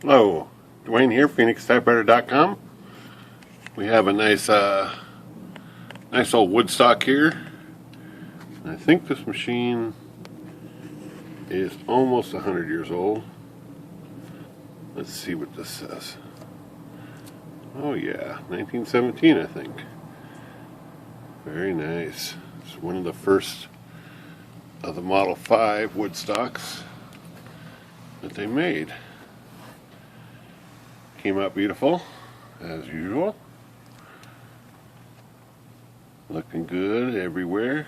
Hello, Dwayne here, PhoenixTypewriter.com. We have a nice old Woodstock here. I think this machine is almost 100 years old. Let's see what this says. Oh yeah, 1917 I think. Very nice. It's one of the first of the Model 5 Woodstocks that they made. Came out beautiful, as usual. Looking good everywhere.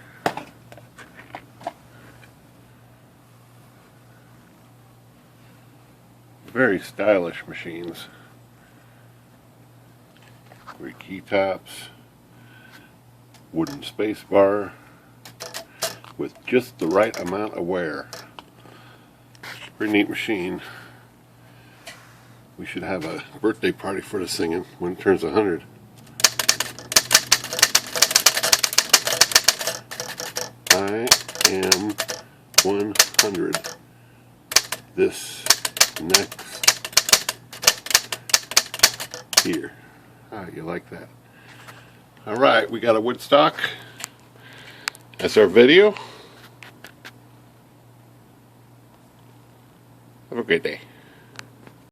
Very stylish machines. Great keytops. Wooden space bar with just the right amount of wear. Pretty neat machine. We should have a birthday party for this thing when it turns 100. I am 100 this next year. Ah, you like that? Alright, we got a Woodstock. That's our video. Have a great day.